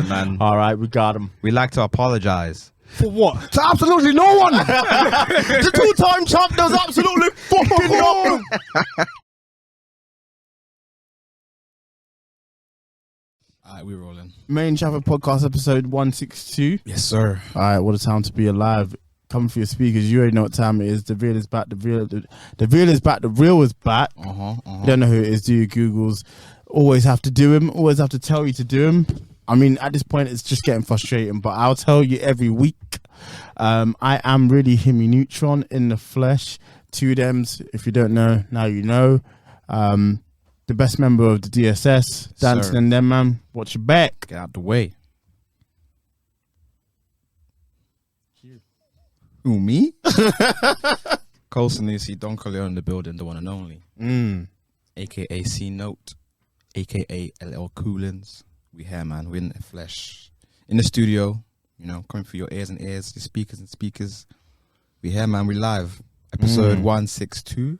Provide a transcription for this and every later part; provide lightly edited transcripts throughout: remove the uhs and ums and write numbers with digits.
Listen, man. All right, we got him. We like to apologize. For what? To absolutely no one. The two-time champ does absolutely fucking nothing. Alright, we're rolling. Made In Chafford podcast episode 162. Yes, sir. All right, what a time to be alive. Coming for your speakers. You already know what time it is. The real is back. The real is back. The real is back. You don't know who it is, do you? Googles. Always have to do him. Always have to tell you to do him. I mean, at this point, it's just getting frustrating, but I'll tell you every week. I am really Himi Neutron in the flesh. 2 Dems. If you don't know, now you know. The best member of the DSS. Dancing and them, man. Watch your back. Get out the way. Who, me? Cole Sanusi, Don Corleone in the building, the one and only. AKA C Note, AKA LL Coolins. We here, man. We're in the flesh. In the studio, you know, coming for your ears and ears, your speakers and speakers. We here, man. We live. Episode 162.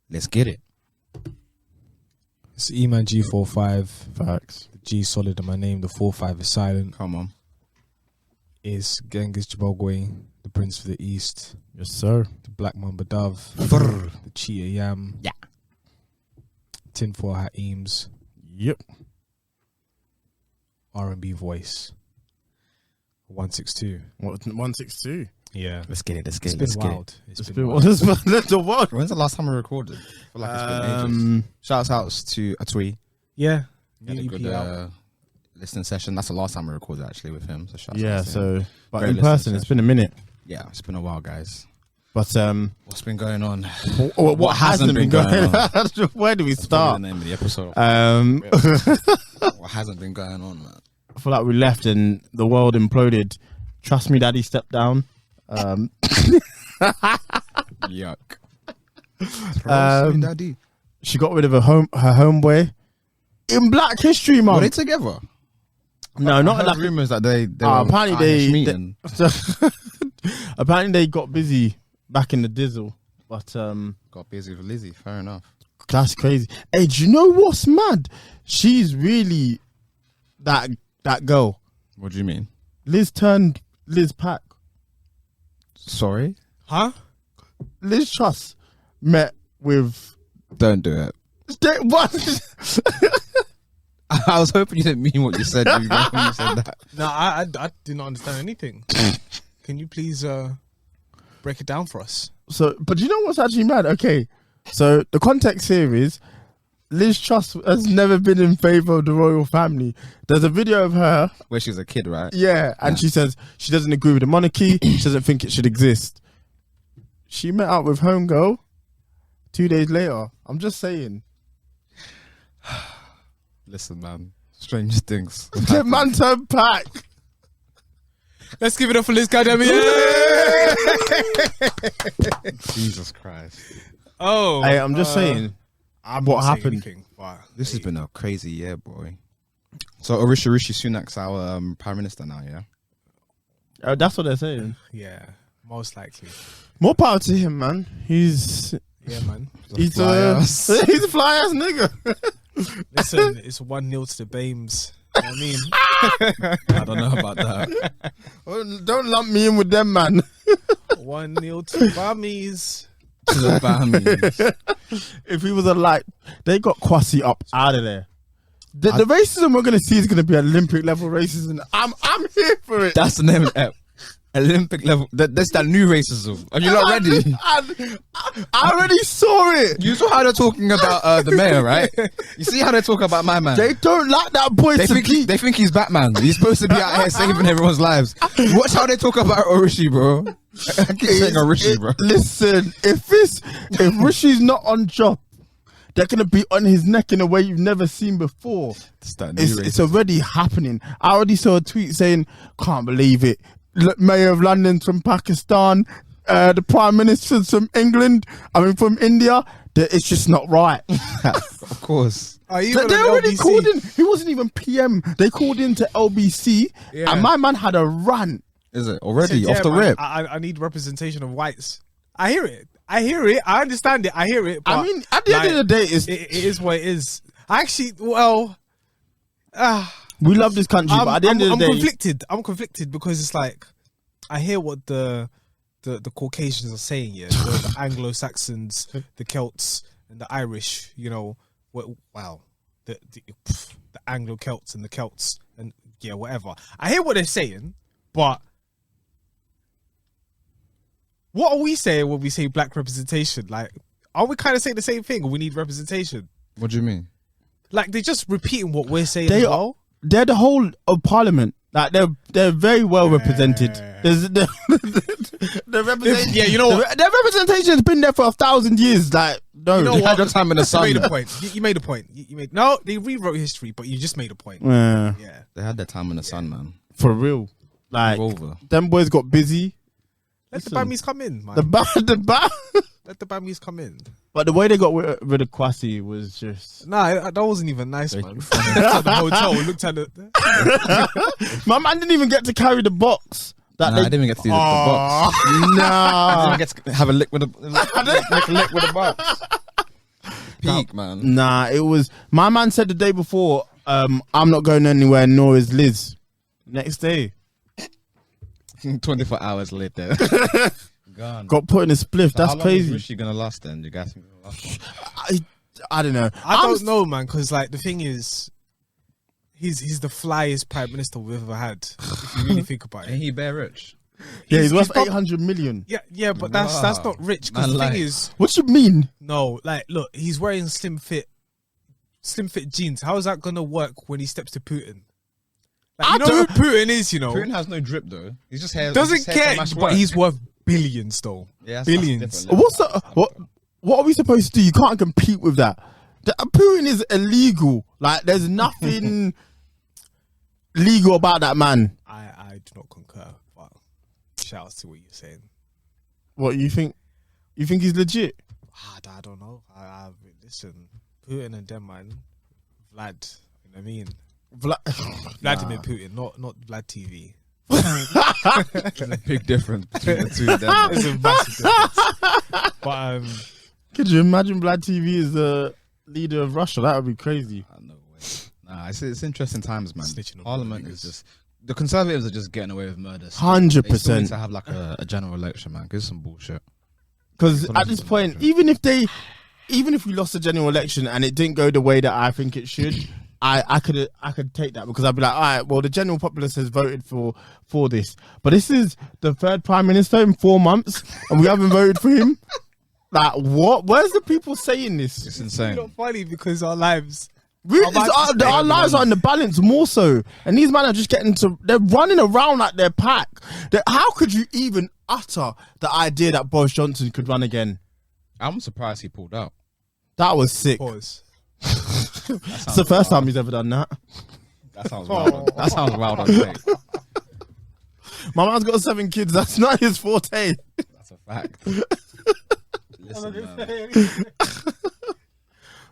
Let's get it. It's Eman G45. Facts. The G solid in my name. The 45 is silent. Come on. Is Genghis Jabogwe, the Prince of the East. Yes, sir. The Black Mamba Dove. The Cheetah Yam. Yeah. Tinfoil Hat Eames. Yep. R&B voice. 162. What, 162? Yeah. Let's get it. Let's get It's it. been Let's get wild. it. It's been wild. When's When's the last time we recorded? I feel like it's been ages. Shouts outs to Atui. Yeah. He had a New good EP out. listening session. That's the last time we recorded actually with him. So shouts Yeah, out to him. so, but Great in listening person, it's session. been a minute. Yeah, it's been a while, guys. But What's been going on? what hasn't been going on? Where do we That's probably start? the name of the episode. What hasn't been going on, man? I feel like we left and the world imploded. Trust me, Daddy stepped down. Yuck. Daddy. She got rid of her homeboy in Black History Were Month. they together? No, not I heard like rumors that they were apparently meeting. apparently they got busy back in the dizzle. But Got busy with Lizzie. Fair enough. that's crazy. Hey, do you know what's mad? She's really that girl. What do you mean? Liz turned Liz Pack. Sorry? Huh? Liz Truss met with Don't do it. what? I was hoping you didn't mean what you said when you said that. No, I did not understand anything. Can you please break it down for us? So, but you know what's actually mad? Okay, so the context here is Liz Truss has never been in favour of the royal family. There's a video of her, Where she was a kid, right? yeah, and she says she doesn't agree with the monarchy. She doesn't think it should exist. She met up with homegirl 2 days later. I'm just saying. Listen, man. Strange things. The man turned Pack. Let's give it up for Liz goddamn Jesus Christ. Oh. Hey, I'm just saying. I'm what not saying happened? anything, but This has been a crazy year, boy. So Rishi Sunak's our Prime Minister now, yeah? That's what they're saying. yeah, most likely. More power to him, man. He's Yeah, man. he's fly ass. he's a fly ass nigga. Listen, it's 1-0 to the Bames. You know what I mean? I don't know about that. Don't lump me in with them, man. 1-0 to Bummies. To the family. If he was a like, they got Kwasi up out of there. The racism we're gonna see is gonna be Olympic level racism. I'm here for it. That's the name of it. Olympic level. That's that new racism. Are you not ready? I already saw it. You saw how they're talking about the mayor, right? You see how they talk about my man. They don't like that boy They to think, be. they think he's Batman. He's supposed to be out here saving everyone's lives. Watch how they talk about Rishi, bro. I keep saying Rishi, bro. Listen, if Rishi's not on job, they're gonna be on his neck in a way you've never seen before. It's already happening. I already saw a tweet saying, "Can't believe it. Mayor of London's from Pakistan. The Prime Minister's from England. I mean, from India. It's just not right." Of course. They already called in. He wasn't even PM. They called in to LBC, and my man had a rant. Is it already Said, off the man, rip? I need representation of whites. I hear it. I understand it. I hear it. But I mean, at the end of the day, it is what it is. I actually, well, We love this country, but at the end of the day, conflicted. I'm conflicted because it's like I hear what the Caucasians are saying. Yeah, the Anglo-Saxons, the Celts, and the Irish. You know, the Anglo-Celts and the Celts and yeah, whatever. I hear what they're saying, but what are we saying when we say black representation? Like, are we kind of saying the same thing? Or we need representation? What do you mean? Like, they're just repeating what we're saying. They're the whole of Parliament. Like, they're very well represented. Their representation. Yeah, you know what? Their representation has been there for 1,000 years. Like, no, you know They what? had your time in the sun. You made a point. You made a point. You made no. They rewrote history, but you just made a point. Yeah, They had their time in the sun, man. for real. Like, Over. them boys got busy. Let the Bammies come in, man. The bad. Let the Bammies come in. But the way they got rid of Kwasi was just. Nah, that wasn't even nice, man. Looked at the hotel. Looked at it. My man didn't even get to carry the box. I didn't even get to see the box. Nah. I didn't get to have a lick with the box. Peak, man. Nah, it was. My man said the day before, I'm not going anywhere, nor is Liz. Next day. 24 hours later. Gone. Got put in a spliff. So That's how long crazy. Is Rishi gonna last then? You guys think he's gonna last? I don't know. I don't know, man, because like the thing is, he's the flyest prime minister we've ever had. If you really think about it, Ain't he bare rich? Yeah, he's worth prob- 800 million. Yeah, but that's not rich. Because the thing is, What you mean? no, like look, he's wearing slim fit jeans. How is that gonna work when he steps to Putin? Like, you know who Putin is, you know. Putin has no drip though. He's just hair. Doesn't he's just care, hair to match but work. he's worth billions, though. Yeah, billions. What are we supposed to do? You can't compete with that. Putin is illegal. Like, there's nothing legal about that man. I do not concur, but shout out to what you're saying. What you think? You think he's legit? I don't know. Listen, Putin and them, man. Vlad, you know what I mean? Vladimir Putin, not Vlad TV. There's a big difference between the two of them. There's a massive difference. But could you imagine Vlad TV as the leader of Russia? That would be crazy. No way. Nah, it's interesting times, man. Snitching on Parliament niggas. is just the Conservatives are just getting away with murder. 100%. They still need to have like a general election, man. Cause it's some bullshit. Because at this point, even if we lost the general election and it didn't go the way that I think it should, I could take that, because I'd be like, all right, well, the general populace has voted for this, but this is the third prime minister in 4 months and we haven't voted for him. Like, what? Where's the people saying this? It's insane. it's not funny because our lives. Our lives are in the balance more so, and these men are just they're running around like they're pack. How could you even utter the idea that Boris Johnson could run again? I'm surprised he pulled out. That was sick. Pause. It's the first time he's ever done that. That sounds wild. That sounds wild on tape. My man's got 7 kids. That's not his forte. That's a fact. Listen, man.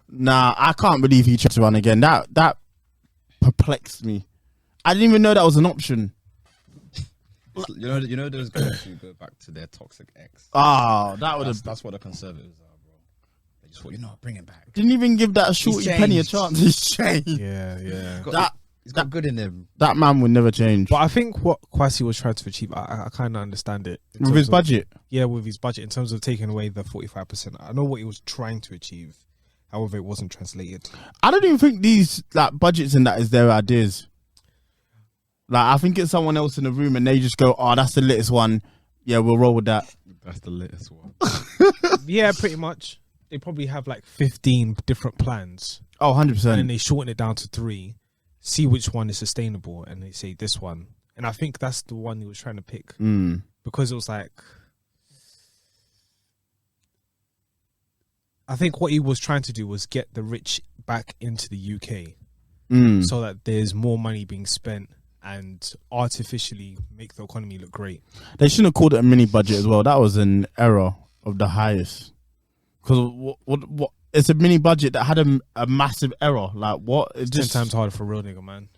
Nah, I can't believe he tried to run again. That perplexed me. I didn't even know that was an option. You know those guys who go back to their toxic ex. That would have. That's what the Conservatives are, bro. They just thought, bring him back. Didn't even give that shorty Penny a chance. He's changed. Yeah. He's got good in him. That man would never change. But I think what Kwasi was trying to achieve, I kind of understand it. With his budget? Yeah, with his budget, in terms of taking away the 45%. I know what he was trying to achieve. However, it wasn't translated. I don't even think these budgets and that is their ideas. I think it's someone else in the room and they just go, oh, that's the latest one. Yeah, we'll roll with that. That's the latest one. Yeah, pretty much. They probably have 15 different plans. Oh, 100%. And then they shorten it down to 3. See which one is sustainable, and they say this one. And I think that's the one he was trying to pick. Because it was I think what he was trying to do was get the rich back into the UK so that there's more money being spent and artificially make the economy look great. They shouldn't have called it a mini budget as well. That was an error of the highest. Because what? It's a mini budget that had a massive error. What? It's 10 times harder for a real nigga, man.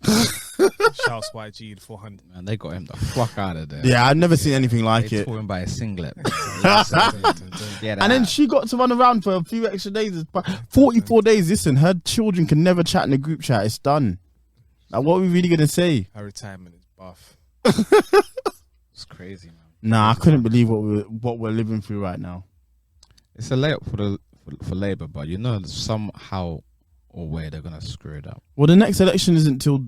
Shouts YG the 400. Man, they got him the fuck out of there. Yeah, I've never seen anything like they it. tore him by a singlet. And then she got to run around for a few extra days. 44 days. Listen, her children can never chat in the group chat. It's done. Like, what are we really gonna say? Her retirement is buff. It's crazy, man. Nah, I couldn't believe what we're living through right now. It's a layup for Labour, but somehow or way they're gonna screw it up. Well, the next election isn't till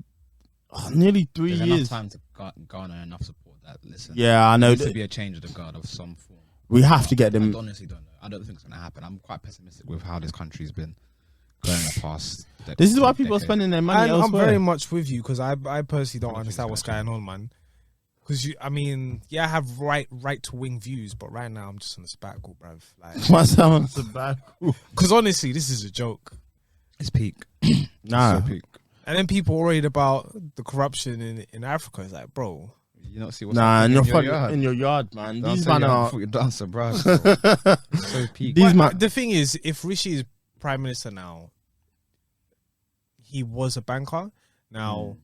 nearly 3 There's years. enough time to garner enough support that listen. Yeah, I know. There needs to be a change of the guard of some form. We have to get I them. honestly don't know. I don't think it's gonna happen. I'm quite pessimistic with how this country's been going the past. This is why people are spending their money I'm elsewhere. very much with you because I personally don't understand what's going on, man. Because I have right to wing views, but right now I'm just on the sabbatical, bruv. Like, What's that on sabbatical? because honestly, this is a joke. It's peak. Nah. It's so peak. And then people worried about the corruption in Africa. It's like, bro, You don't see what's Nah, in happening your yard, man. Don't These say man you are. before you dance, bro. So peak. These man. the thing is, if Rishi is prime minister now, he was a banker. Now,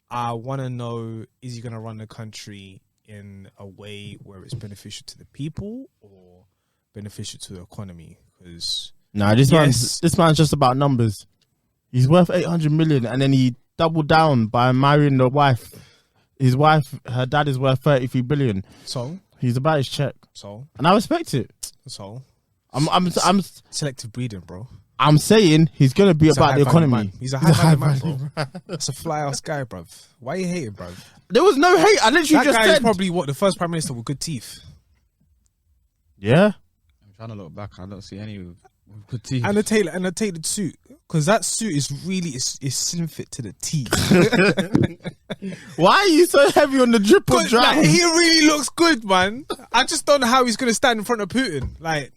I want to know: is he going to run the country in a way where it's beneficial to the people or beneficial to the economy? Because Nah, this man's just about numbers. He's worth 800 million, and then he doubled down by marrying the wife. His wife, her dad is worth 33 billion. so He's about his check, so and I respect it. I'm selective breeding, bro. I'm saying he's gonna be He's a about the high-value economy. man. He's a high value man, bro. That's a fly ass guy, bruv. Why are you hating, bruv? There was no hate. I literally That just guy is said. probably the first prime minister with good teeth. Yeah. I'm trying to look back. I don't see any with good teeth. And a tailored suit, because that suit is really is slim fit to the T. Why are you so heavy on the drip or Like, drown? he really looks good, man. I just don't know how he's gonna stand in front of Putin. Like,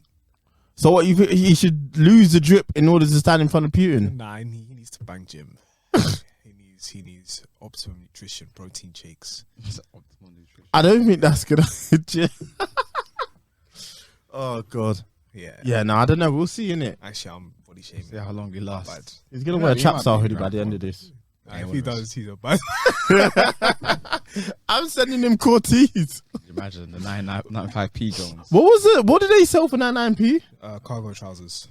So what, you think he should lose the drip in order to stand in front of Putin? nah, he needs to bang gym. he needs optimum nutrition, protein shakes. I don't think that's gonna. Oh god. Yeah. Yeah, no, I don't know. We'll see, innit? Actually, I'm body shaming. See how long he lasts. Bad. He's gonna Yeah, wear a he trap might style be hoodie by right the end for of this. If he does, he's a bad. I'm sending him Cortez. Imagine the 95p Jones. What was it? What did they sell for 99p? Cargo trousers.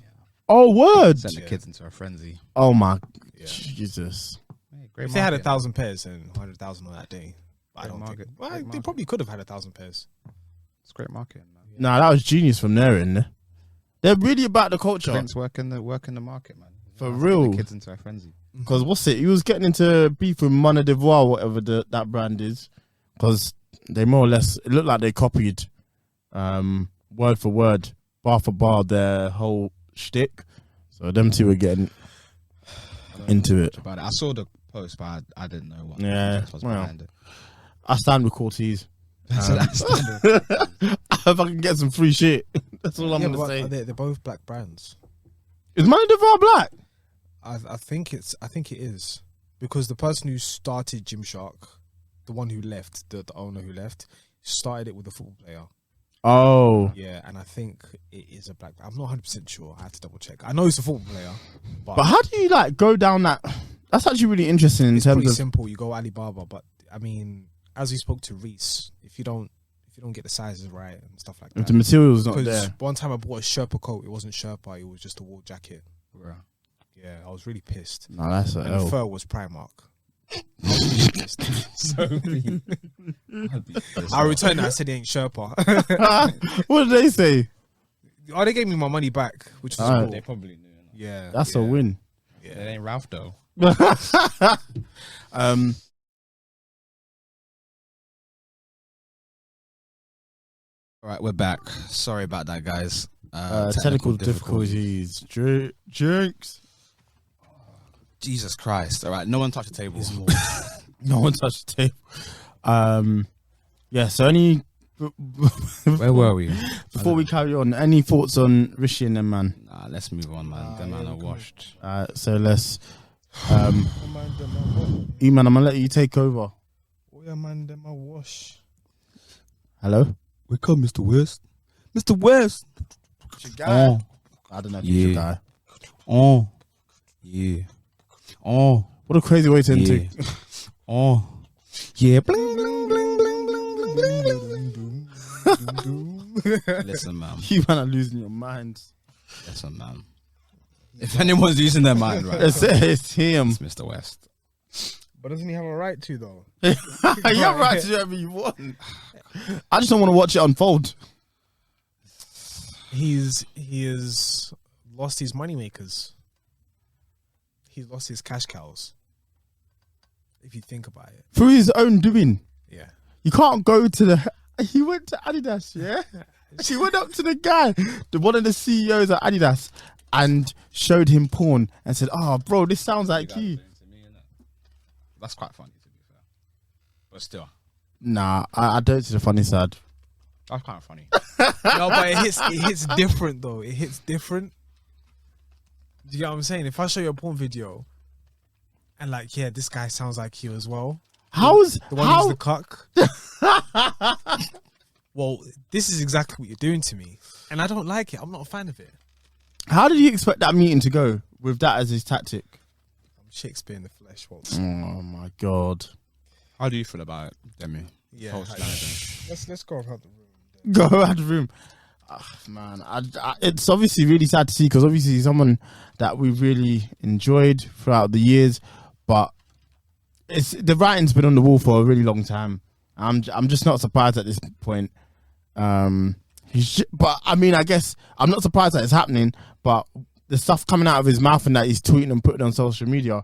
Oh, word. Send the kids into a frenzy. Oh my Yeah. Jesus. Hey, great If they had market. 1,000 pairs and 100,000 on that day, I Great don't market. think. Well, Great they market. probably could have had 1,000 pairs. It's great marketing, man. Nah, that was genius from there, isn't it? They're really about the culture. Prince work in the market, man. For Get real. the kids into a frenzy. Because what's it? He was getting into beef with Mona d'Ivoire, whatever that brand is. Because they more or less, it looked like they copied word for word, bar for bar, their whole shtick. So them two were getting into it. About it. I saw the post, but I didn't know what Yeah, was well. behind it. I stand with Cortez. So that's the- If I can get some free shit, that's all I'm Yeah, gonna but say. they're both black brands. Is Mona d'Ivoire black? I think it is because the person who started Gymshark, the one who left, the owner who left, started it with a football player. Oh, Yeah, and I think it is a black. I'm not 100% sure. I have to double check. I know it's a football player, but but how do you like go down that? That's actually really interesting in it's pretty terms of. simple. You go Alibaba, but I mean, as we spoke to Reese, if you don't get the sizes right and stuff like If that. the material's not Because there. one time I bought a Sherpa coat, it wasn't Sherpa, it was just a wool jacket. Bruh. Yeah, I was really pissed. No, that's a And the L. fur was Primark. I was really pissed. So I returned it. I said it ain't Sherpa. What did they say? Oh, they gave me my money back, which was Alright. cool. They probably knew. Yeah, That's yeah, a win. It Yeah. ain't Ralph though. All right, we're back. Sorry about that, guys. Technical difficulties. Jinx. Jesus Christ! All right, no one touch the table. No one touched the table. Yeah, so any. Where were we? Before we carry on, any thoughts on Rishi and Eman? Nah, let's move on, man. Them man are washed. So let's. Eman, I'm gonna let you take over. Oh yeah, man, them a wash. Hello. Wake up, Mr. West. Mr. West. Oh. I don't know if he's your Yeah. guy. Oh. Yeah. Oh. What a crazy way to Yeah. enter. Oh. Yeah. Bling, bling, bling, bling, bling, bling, bling. Listen, man. You man are losing your minds. Listen, man. If anyone's using their mind right, It's him. it's Mr. West. But doesn't he have a right to though? You have a right to do whatever you want. I just don't want to watch it unfold. He has lost his money makers. He's lost his cash cows. If you think about it, Through his own doing. yeah. You can't go to the. He went to Adidas, yeah. He went up to the guy, one of the CEOs at Adidas, and showed him porn and said, "Oh, bro, this sounds like you." That's quite funny, to be fair. But still, Nah, I don't see the funny side. that's kind of funny. No, but it hits different though. It hits different. Do you get what I'm saying? If I show you a porn video, and like, yeah, this guy sounds like you as well. How's The one who's the cuck. Well, this is exactly what you're doing to me, and I don't like it. I'm not a fan of it. How did you expect that meeting to go with that as his tactic? I'm Shakespeare in the flesh. Well, Oh my god! How do you feel about it, Demi? yeah. Let's go around the room. Go out of the room. Man, it's obviously really sad to see because obviously he's someone that we've really enjoyed throughout the years, but the writing's been on the wall for a really long time. I'm just not surprised at this point. But I mean, I guess I'm not surprised that it's happening. But the stuff coming out of his mouth and that he's tweeting and putting on social media,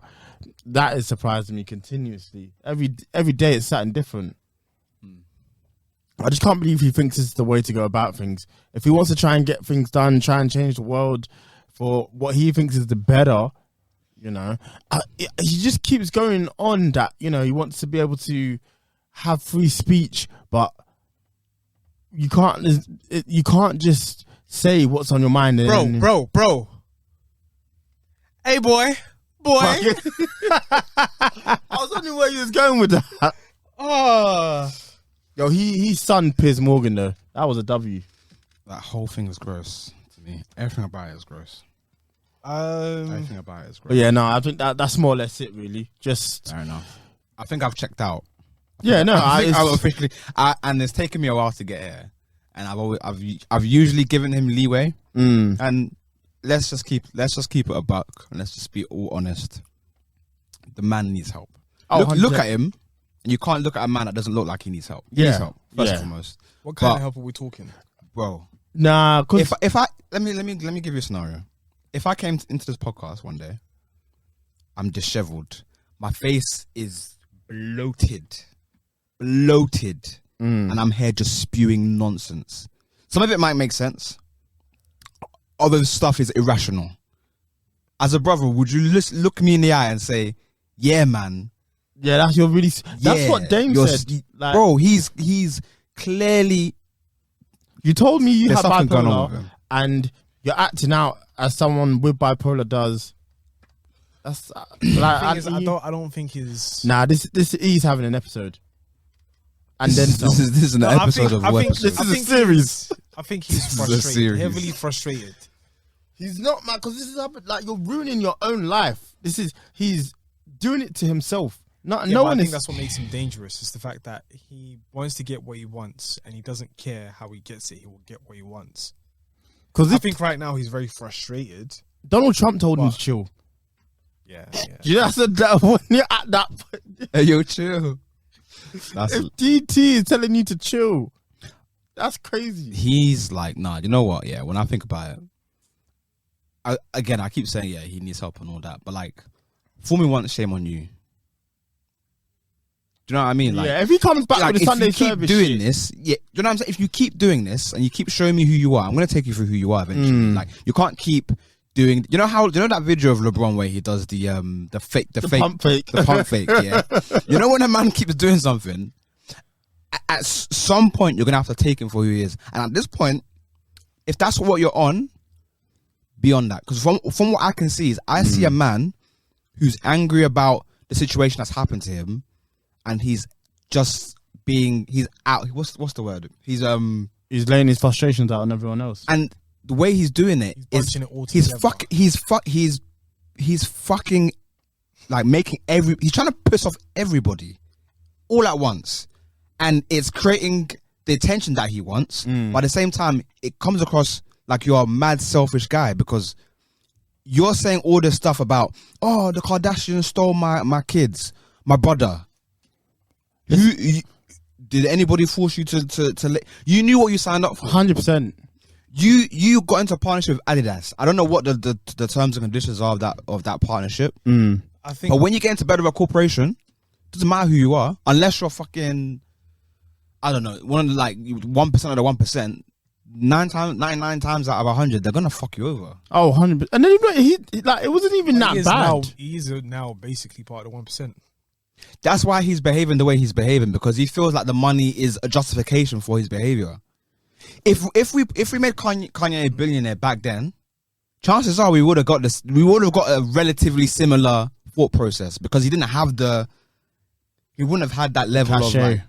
that is surprising me continuously. Every day it's something different. I just can't believe he thinks this is the way to go about things. If he wants to try and get things done, try and change the world for what he thinks is the better, you know, he just keeps going on that, you know, he wants to be able to have free speech, but you can't just say what's on your mind. Bro. Hey, boy. I was wondering where you was going with that. Oh. Yo, he sunned Piers Morgan though. That was a W. That whole thing is gross to me. Everything about it is gross. Everything about it is gross. But yeah, no, I think that's more or less it really. Just Fair enough. I think I've checked out. yeah, no, I think I've officially, and it's taken me a while to get here, and I've usually given him leeway, and let's just keep it a buck, and let's just be all honest. The man needs help. Look at him, and you can't look at a man that doesn't look like he needs help. He needs help first and foremost. What kind of help are we talking, bro? Nah, cause if I let me give you a scenario. If I came into this podcast one day, I'm disheveled. My face is bloated, and I'm here just spewing nonsense. Some of it might make sense. Other stuff is irrational. As a brother, would you look me in the eye and say, "Yeah, man"? Yeah, that's what Dame said. Like, bro, he's clearly. You told me you There's had something going on with bipolar, him. and you're acting out as someone with bipolar does. That's like I don't think he's. Nah, this he's having an episode, and then This is an episode of what episode? This is a series. I think he's This is a frustrated, series. heavily frustrated. He's not, man, because this is like you're ruining your own life. He's doing it to himself. I think that's what makes him dangerous. Is the fact that he wants to get what he wants, and he doesn't care how he gets it. He will get what he wants. Because I think right now he's very frustrated. Donald Trump told him to chill. Yeah. You know, that when you're at that point, Hey, yo, chill. if DT is telling you to chill, that's crazy. He's like, nah. You know what? Yeah. When I think about it, I keep saying, yeah, he needs help and all that. But like, fool me once, shame on you. Do you know what I mean? Like, yeah, if he comes back with the Sunday if you keep service doing shit, this, yeah, do you know what I'm saying? If you keep doing this and you keep showing me who you are, I'm gonna take you through who you are eventually. Like, you can't keep doing. You know that video of LeBron where he does the pump fake. the pump fake. Yeah, you know when a man keeps doing something, at some point you're gonna have to take him for who he is. And at this point, if that's what you're on, be on that. Because from what I can see is I see a man who's angry about the situation that's happened to him. And he's out. What's the word? He's laying his frustrations out on everyone else. And the way he's doing it he's fucking like making he's trying to piss off everybody all at once, and it's creating the attention that he wants. But at the same time, it comes across like you're a mad selfish guy because you're saying all this stuff about, oh, the Kardashians stole my kids, my brother. Did anybody force you to you knew what you signed up for? 100%. You got into a partnership with Adidas. I don't know what the terms and conditions are of that partnership. I think, but when you get into bed with a corporation, doesn't matter who you are, unless you're fucking, I don't know, one of the, like 1% of the 1%. 99 times out of 100, they're gonna fuck you over. Oh, 100%. And then he like, it wasn't even that bad. He is now basically part of the 1%. That's why he's behaving the way he's behaving, because he feels like the money is a justification for his behavior. If we made Kanye a billionaire back then, chances are we would have got this. We would have got a relatively similar thought process, because he wouldn't have had that level of like.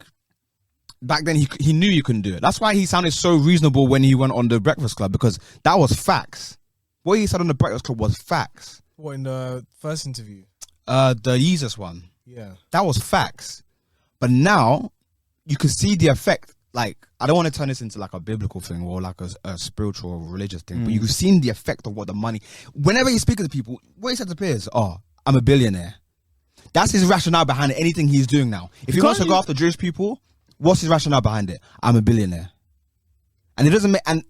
Back then, he knew you couldn't do it. That's why he sounded so reasonable when he went on the Breakfast Club, because that was facts. What he said on the Breakfast Club was facts. What, in the first interview? The Yeezus one. Yeah. That was facts. But now, you can see the effect. Like, I don't want to turn this into like a biblical thing or like a spiritual or religious thing, but you've seen the effect of what the money... Whenever he's speaking to people, what he said to peers, oh, I'm a billionaire. That's his rationale behind anything he's doing now. If he wants to go after Jewish people... What's his rationale behind it? I'm a billionaire, and it doesn't make. And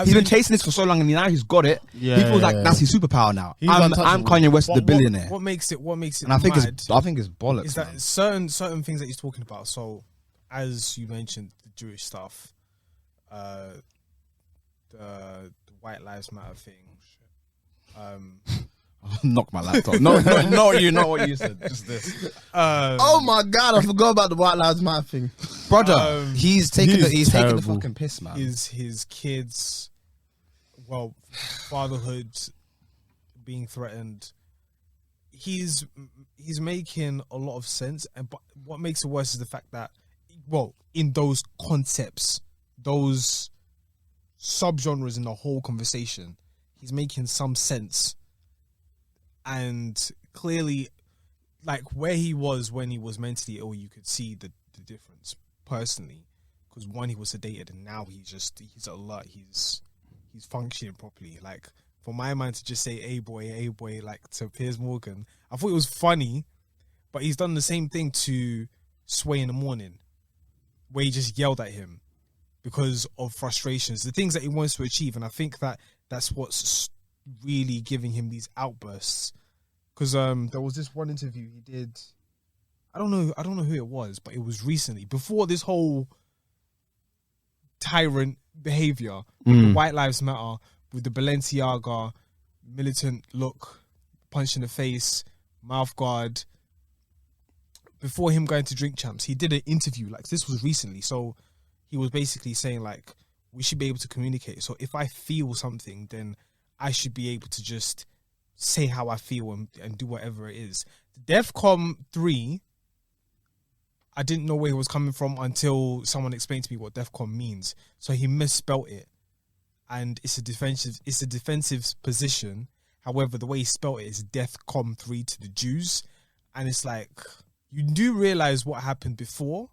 he's been chasing this for so long, and now he's got it. He feels like that's his superpower now. I'm Kanye West, the billionaire. What makes it? And I think it's bollocks. Is that certain things that he's talking about? So, as you mentioned, the Jewish stuff, the White Lives Matter thing. Knock my laptop. No, you know what you said. Just this. Oh my God, I forgot about the White Lives Matter thing. Brother, he's taking the fucking piss, man. His kids, well, fatherhood being threatened. He's making a lot of sense, but what makes it worse is the fact that, well, in those concepts, those subgenres in the whole conversation, he's making some sense. And clearly, like, where he was when he was mentally ill, you could see the difference personally. Because one, he was sedated, and now he's alert. He's functioning properly. Like, for my man to just say "hey boy," like to Piers Morgan, I thought it was funny, but he's done the same thing to Sway in the Morning, where he just yelled at him because of frustrations, the things that he wants to achieve. And I think that that's what's really giving him these outbursts, because there was this one interview he did. I don't know who it was, but it was recently, before this whole tyrant behavior with the White Lives Matter, with the Balenciaga militant look, punch in the face, mouth guard. Before him going to Drink Champs, he did an interview, like, this was recently, so he was basically saying, like, we should be able to communicate. So if I feel something, then I should be able to just say how I feel and do whatever it is. DEFCON 3, I didn't know where he was coming from until someone explained to me what DEFCON means. So he misspelt it, and it's a defensive position. However, the way he spelt it is DEFCON 3 to the Jews, and it's like, you do realize what happened before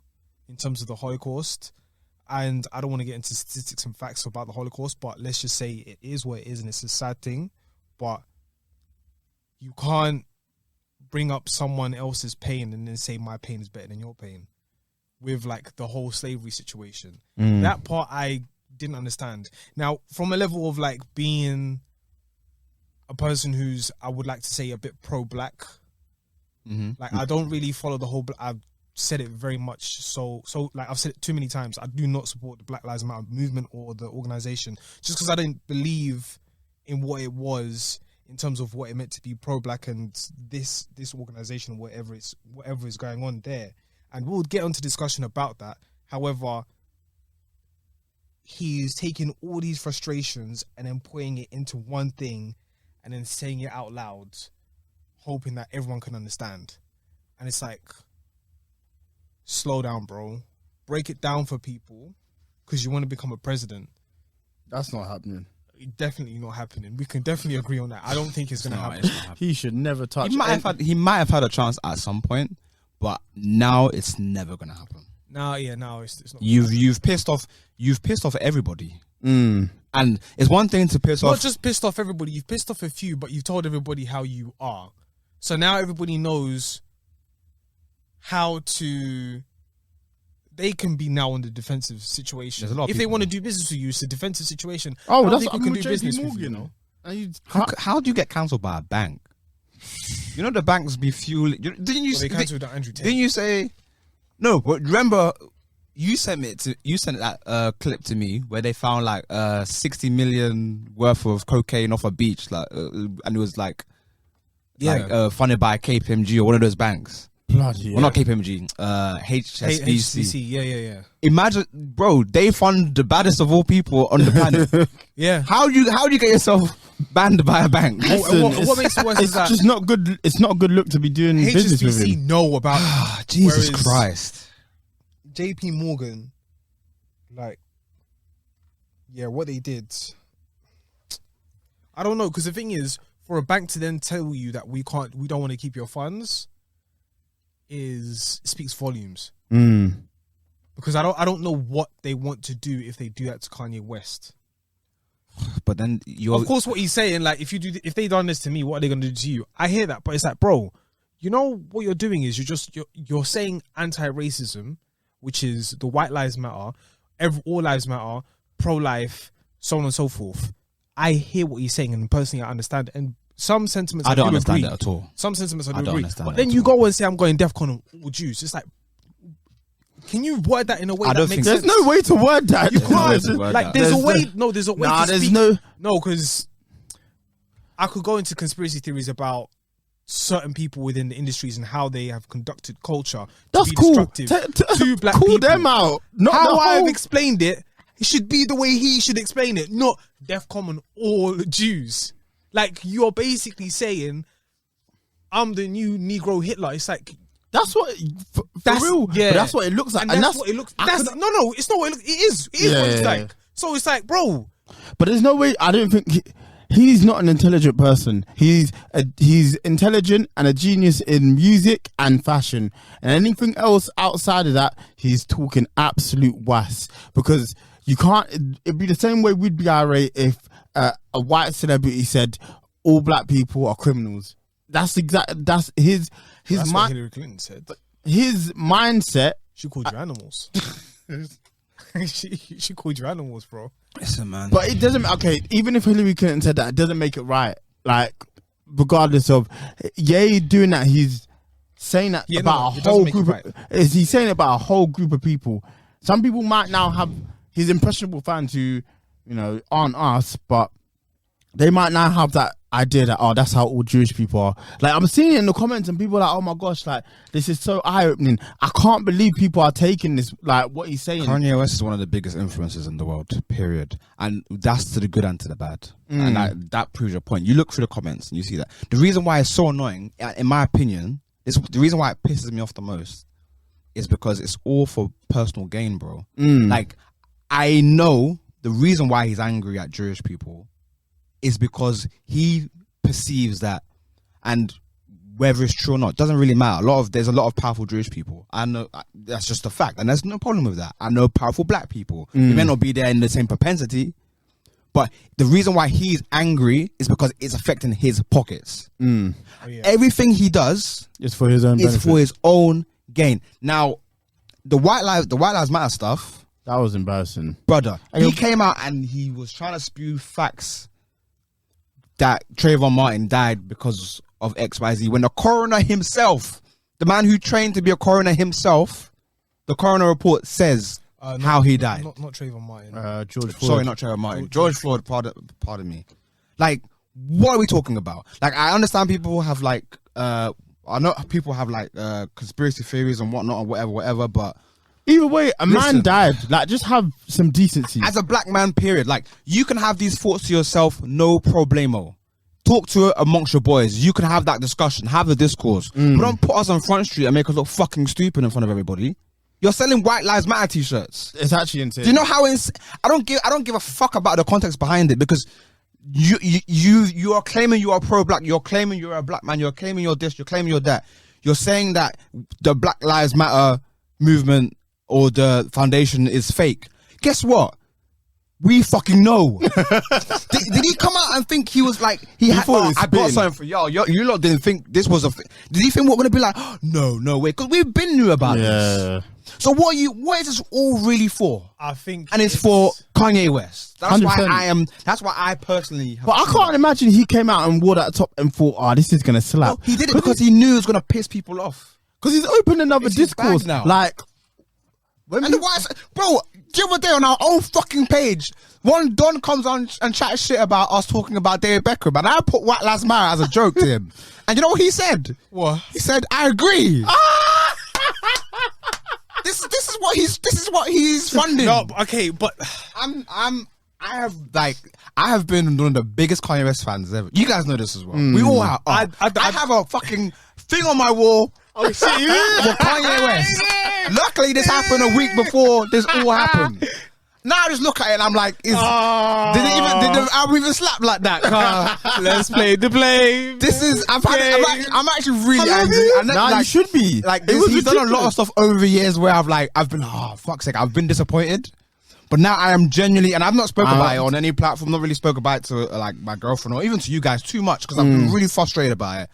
in terms of the Holocaust. And I don't want to get into statistics and facts about the Holocaust, but let's just say it is what it is, and it's a sad thing. But you can't bring up someone else's pain and then say my pain is better than your pain, with like the whole slavery situation. That part I didn't understand. Now, from a level of like being a person who's, I would like to say, a bit pro-black, like I don't really follow the whole. I've said it very much so like I've said it too many times. I do not support the Black Lives Matter movement or the organization, just because I didn't believe in what it was in terms of what it meant to be pro-black and this organization, whatever is going on there. And we'll get onto discussion about that. However, he's taking all these frustrations and then putting it into one thing and then saying it out loud, hoping that everyone can understand. And it's like, slow down, bro. Break it down for people, because you want to become a president. That's not happening. Definitely not happening. We can definitely agree on that. I don't think it's going to happen. He should never touch. He might have had a chance at some point, but now it's never going to happen. No, it's not. You've pissed off everybody. And it's one thing to piss off. Not just pissed off everybody. You've pissed off a few, but you've told everybody how you are. So now everybody knows how to. They can be now in the defensive situation. If they want to do business with you, it's a defensive situation. Oh, that's people can do business with you, know? How do you get cancelled by a bank? You know the banks be fueling. Didn't you? They cancelled Andrew Tate. Didn't you say? No, but remember, you sent that clip to me where they found like 60 million worth of cocaine off a beach, like, and it was like funded by KPMG or one of those banks. Bloody well, not KPMG, HSBC. Yeah. Imagine, bro, they fund the baddest of all people on the planet. Yeah. How do you get yourself banned by a bank? Listen, what makes it worse is that it's just not good. It's not a good look to be doing business with HSBC him. know about Jesus Christ. JP Morgan, like, yeah, what they did, I don't know, because the thing is, for a bank to then tell you that we don't want to keep your funds, speaks volumes. Because I don't know what they want to do if they do that to Kanye West. But then of course, what he's saying, like, if they done this to me, what are they going to do to you? I hear that, but it's like, bro, you know what you're doing is you're saying anti-racism, which is the white lives matter, all lives matter, pro-life, so on and so forth. I hear what he's saying, and personally, I understand it. And some sentiments I don't do understand agree. it at all. Some sentiments I don't agree. understand But it then at you all. go and say I'm going DEFCON on all Jews. It's like, can you word that in a way that makes sense? There's no way to word that. You can't. Like, there's a way to Nah, there's speak. no, because I could go into conspiracy theories about certain people within the industries and how they have conducted culture that's to be cool. destructive to black Call people. them out. Not How the I've whole- explained it should be the way he should explain it, not DEFCON on all Jews. Like, you're basically saying, I'm the new Negro Hitler. It's like, That's what for real. Yeah, But that's what it looks like, and that's what it looks. No, it's not what it looks. It is what it's like. So it's like, bro. But there's no way. I don't think he's not an intelligent person. He's intelligent and a genius in music and fashion, and anything else outside of that, he's talking absolute wass. Because you can't. It'd be the same way we'd be irate if a white celebrity said all black people are criminals. That's his That's what Hillary Clinton said. His mindset. She called you animals. she called you animals, bro. Listen, man. But it doesn't. Okay, even if Hillary Clinton said that, it doesn't make it right. Like, regardless of doing that, he's saying that about a whole group. Is he saying it about a whole group of people? Some people might now have his impressionable fans who, aren't us, but they might now have that idea that, oh, that's how all Jewish people are. Like, I'm seeing it in the comments and people are like, oh my gosh, like, this is so eye-opening. I can't believe people are taking this, like, what he's saying. Kanye West is one of the biggest influences in the world, period. And that's to the good and to the bad. And that proves your point. You look through the comments and you see that. The reason why it's so annoying, in my opinion, the reason why it pisses me off the most is because it's all for personal gain, bro. Like, I know the reason why he's angry at Jewish people is because he perceives that, and whether it's true or not, doesn't really matter. There's a lot of powerful Jewish people. I know that's just a fact, and there's no problem with that. I know powerful black people. They may not be there in the same propensity, but the reason why he's angry is because it's affecting his pockets. Everything he does is for his own benefit. for his own gain. Now, the White Lives Matter stuff, that was embarrassing, brother. He came out and he was trying to spew facts that Trayvon Martin died because of XYZ, when the coroner himself, the man who trained to be a coroner himself, the coroner report says how he died. Not Trayvon Martin. George Floyd. Sorry, not Trayvon Martin. George Floyd, pardon me. Like, what are we talking about? Like, I understand people have I know people have conspiracy theories and whatnot or whatever, but either way, man died. Like, just have some decency. As a black man, period. Like, you can have these thoughts to yourself, no problemo. Talk to it amongst your boys. You can have that discussion, have the discourse. But don't put us on Front Street and make us look fucking stupid in front of everybody. You're selling White Lives Matter t-shirts. It's actually insane. Do you know how I don't give a fuck about the context behind it, because you are claiming you are pro-black. You're claiming you're a black man. You're claiming you're this. You're claiming you're that. You're saying that the Black Lives Matter movement or the foundation is fake. Guess what? We fucking know. did he come out and think he was like he had? I got something for y'all. You lot didn't think this was a. Did he think we're gonna be like? Oh, no way, because we've been knew about this. So what is this all really for? I think, and it's for Kanye West. That's 100%. why That's why I personally. But I can't imagine he came out and wore that top and thought, "Oh, this is gonna slap." No, he did it because he knew it was gonna piss people off. Because he's opened another discourse now. Like, bro, the other day on our own fucking page, one Don comes on and chats shit about us talking about David Beckham, and I put White Lives Matter as a joke to him. And you know what he said? What? He said, "I agree." This is what he's funding. No, okay, but I have been one of the biggest Kanye West fans ever. You guys know this as well. We all have. I have a fucking thing on my wall. Oh shit, for Kanye West. Luckily, this happened a week before this all happened. Now I just look at it and I'm like, did the album even slap like that? Let's play the blame. I'm actually really angry. And you should be. Like, he's done a lot of stuff over the years where I've been, fuck's sake, I've been disappointed. But now I am genuinely, and I've not spoken about it on any platform, not really spoke about it to like my girlfriend or even to you guys too much because I've been really frustrated about it.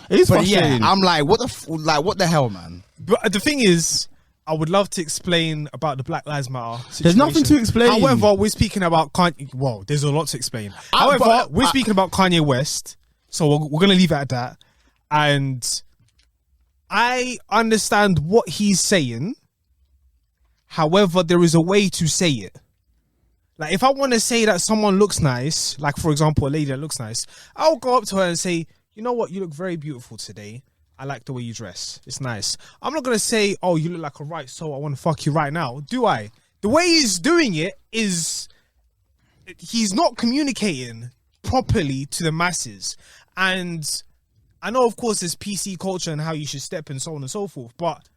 It is frustrating. Yeah, I'm like, what the hell, man? But the thing is, I would love to explain about the Black Lives Matter situation. There's nothing to explain. However, we're speaking about Kanye. Well, there's a lot to explain. However, we're speaking about Kanye West, so we're going to leave it at that. And I understand what he's saying. However, there is a way to say it. Like, if I want to say that someone looks nice, like, for example, a lady that looks nice, I'll go up to her and say, you know what, you look very beautiful today. I like the way you dress. It's nice. I'm not going to say, oh, you look like a right soul. I want to fuck you right now. Do I? The way he's doing it is he's not communicating properly to the masses. And I know, of course, there's PC culture and how you should step and so on and so forth. But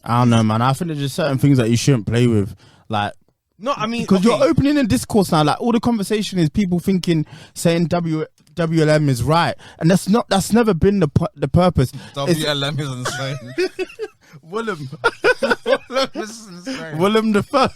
I don't know, man. I think there's just certain things that you shouldn't play with. Like, no, I mean, because you're opening a discourse now. Like, all the conversation is people thinking, saying WLM is right, and that's never been the purpose. WLM is insane. Willem is insane. Willem Dafoe.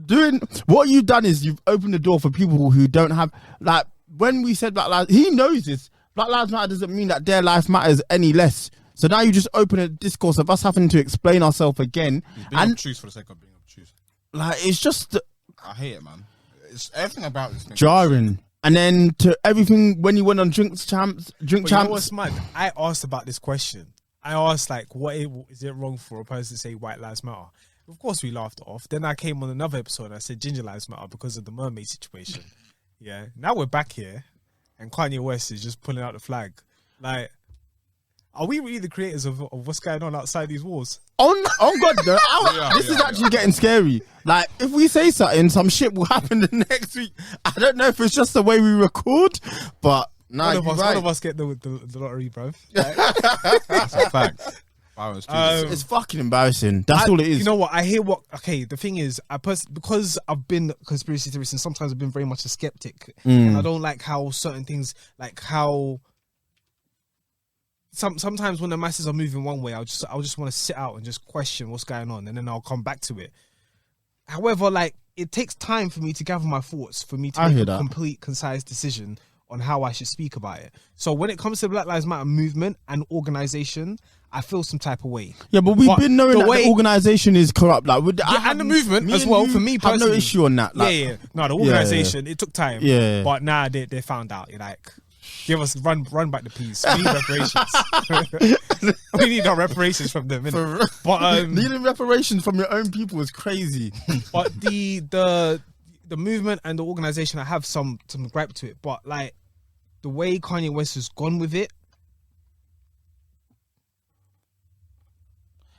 Doing what you've done is you've opened the door for people who don't have, like, when we said Black Lives, he knows this. Black Lives Matter doesn't mean that their life matters any less. So now you just open a discourse of us having to explain ourselves again. Being obtuse for the sake of being obtuse. Like, it's just, I hate it, man. It's everything about this thing. Jarring. And then to everything when you went on Drink Champs. You know what's mad? I asked about this question. I asked, like, is it wrong for a person to say White Lives Matter? Of course, we laughed it off. Then I came on another episode and I said Ginger Lives Matter because of the mermaid situation. Yeah. Now we're back here and Kanye West is just pulling out the flag. Like, are we really the creators of what's going on outside these walls? On God, no. This is actually getting scary. Like, if we say something, some shit will happen the next week. I don't know if it's just the way we record, but one of us get the lottery, bro. That's a fact. It's fucking embarrassing. That's all it is. You know what? I hear what. Okay, the thing is, because I've been a conspiracy theorist and sometimes I've been very much a skeptic, and I don't like how certain things, like how. Sometimes when the masses are moving one way, I'll just want to sit out and just question what's going on, and then I'll come back to it. However, like, it takes time for me to gather my thoughts, for me to make a complete, concise decision on how I should speak about it. So when it comes to Black Lives Matter movement and organization, I feel some type of way. Yeah, but we've been knowing that the organization is corrupt. Like, and the movement as well. For me personally, I have no issue on that. Like, No, the organization, it took time. Yeah. But now they found out. You're like, give us run back the piece. We need reparations. We need our reparations from them. But needing reparations from your own people is crazy. But the movement and the organization, I have some gripe to it. But like the way Kanye West has gone with it,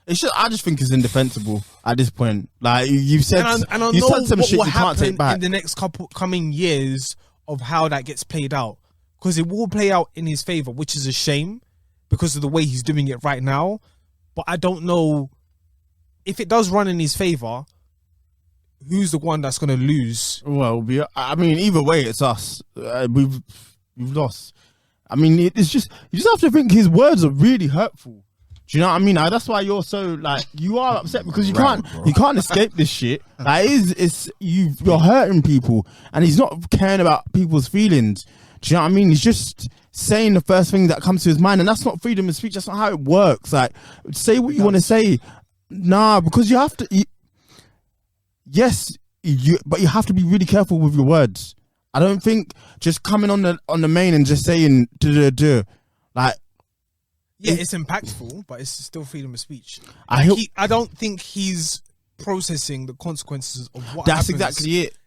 I just think it's indefensible at this point. Like, you've said, and I you know said some what shit will you can't take happen back in the next coming years of how that gets played out, because it will play out in his favor, which is a shame because of the way he's doing it right now. But I don't know if it does run in his favor, who's the one that's going to lose. Well, I mean, either way, it's us. We've lost. I mean, it's just, you just have to think his words are really hurtful. Do you know what I mean? Like, that's why you're so like you are upset because you can't escape this shit. Like you're hurting people, and he's not caring about people's feelings. Do you know what I mean? He's just saying the first thing that comes to his mind, and that's not freedom of speech. That's not how it works. Like, say what you want to say. Nah, because you have to. But you have to be really careful with your words. I don't think just coming on the main and just saying like. Yeah, it's impactful, but it's still freedom of speech. I don't think he's processing the consequences of what that's happens exactly it.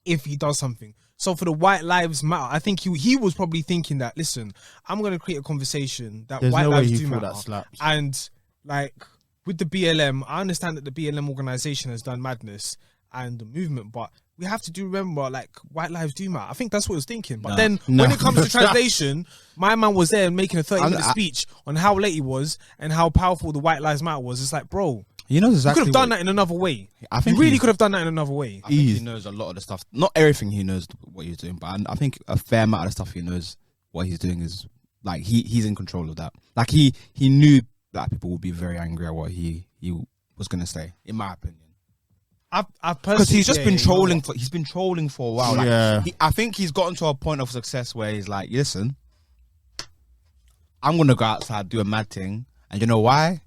if he does something. So for the White Lives Matter, I think he was probably thinking that, listen, I'm going to create a conversation that white lives do matter. And like with the BLM, I understand that the BLM organization has done madness and the movement, but we have to remember, like, white lives do matter. I think that's what he was thinking. But then when it comes to translation, my man was there making a 30-minute speech on how late he was and how powerful the White Lives Matter was. It's like, bro, you know exactly. You could have done that in another way. I think you really could have done that in another way. I think he knows a lot of the stuff. Not everything he knows what he's doing, but I think a fair amount of stuff he knows what he's doing is like he's in control of that. Like he knew that people would be very angry at what he was going to say. In my opinion. Because he's just been trolling. He's been trolling for a while. Like, I think he's gotten to a point of success where he's like, listen, I'm gonna go outside, do a mad thing, and you know why?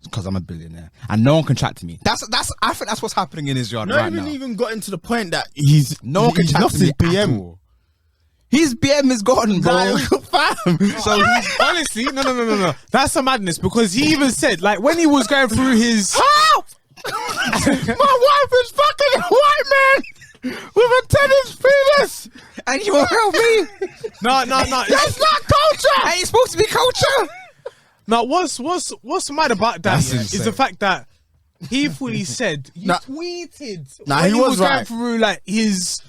Because I'm a billionaire, and no one can chat to me. I think that's what's happening in his yard right now. Even gotten to the point that no one can chat to me. BM. His BM is gone, bro. Fam. So honestly, no. That's a madness because he even said, like, when he was going through his. My wife is fucking a white man with a tennis penis, and you won't help me. No. That's not culture. Ain't supposed to be culture. Now, what's mad about that is the fact that he fully said he tweeted. He was going through like his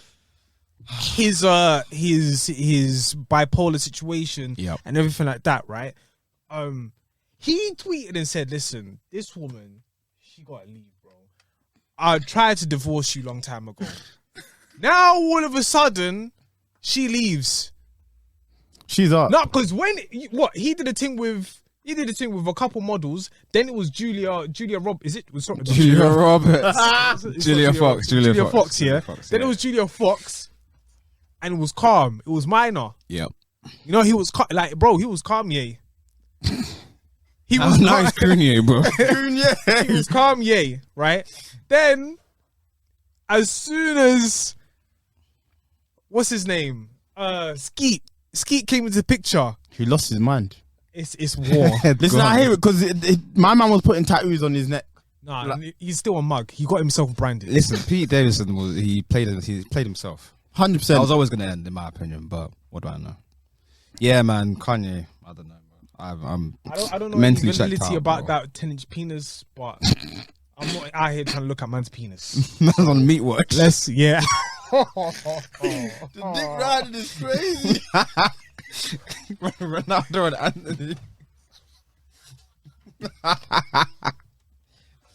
bipolar situation and everything like that, right? He tweeted and said, "Listen, this woman, she gotta leave, bro. I tried to divorce you long time ago. Now all of a sudden, she leaves. She's up. No, because he did a thing with a couple models. Then it was Julia Fox. Julia Fox. Then it was Julia Fox, and it was calm. It was minor. Yep. You know, he was like, bro, he was Kanye. He was nice Kanye, bro. He was Kanye, right? Then, as soon as what's his name, Skeet came into the picture, he lost his mind. It's war. Listen, I hear it because my man was putting tattoos on his neck. Nah, he's still a mug. He got himself branded. Listen, Pete Davidson he played himself. 100%. I was always gonna end, in my opinion, but what do I know? Yeah, man, Kanye. I don't know. I don't know mentally any checked out about that 10-inch penis, but I'm not out here trying to look at man's penis. Man's on meat watch. The dick riding is crazy. Ronaldo and Anthony.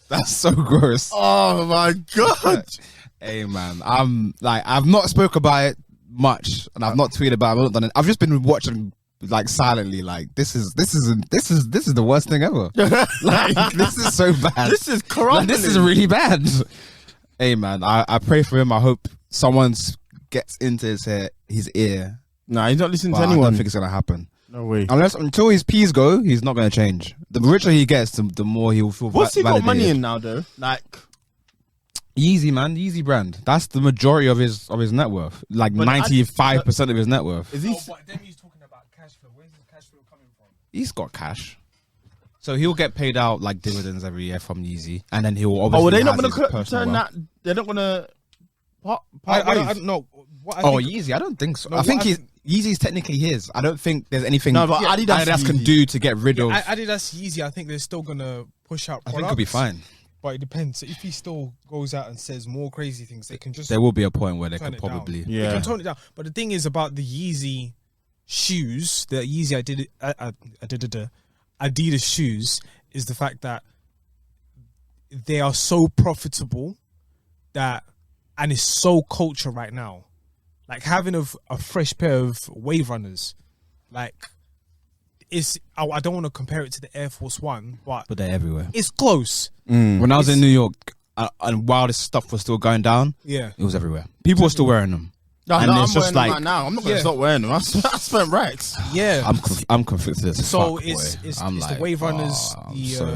That's so gross. Oh my god. Hey man, I've not spoke about it much, and I've not tweeted about it. I've not done it. I've just been watching like silently. Like this is the worst thing ever. Like this is so bad. This is corrupt. Like, this is really bad. Hey man, I pray for him. I hope someone gets into his ear. Nah, he's not listening to I anyone. don't think it's gonna happen. No way. Until his P's go, he's not gonna change. The richer he gets, the more he will feel. What's he got validated. money in now though? Like Yeezy, man, the Yeezy brand. That's the majority of his net worth. Like 95% of his net worth. Is he? But then he's talking about cash flow. Where's the cash flow coming from? He's got cash, so he'll get paid out like dividends every year from Yeezy, and then he'll obviously. Oh, they're not gonna turn that. They're not gonna. I don't know. Yeezy, I don't think so. I think Yeezy's technically his. I don't think there's anything but Adidas can do to get rid of. Adidas Yeezy, I think they're still gonna push out products. I think it'll be fine. But it depends. If he still goes out and says more crazy things, they can just. There will be a point where they could probably. They can tone it down. But the thing is about the Yeezy shoes, the Yeezy Adidas shoes, is the fact that they are so profitable and it's so culture right now. Like having a fresh pair of Wave Runners, like I don't want to compare it to the Air Force One, but they're everywhere. it's close. When I was in New York, and while this stuff was still going down, it was everywhere. People were still wearing them. No, and I'm it's just wearing them like right now. I'm not going to stop wearing them. I spent racks. Yeah, I'm conflicted as so fuck, it's boy. it's I'm the like, wave runners,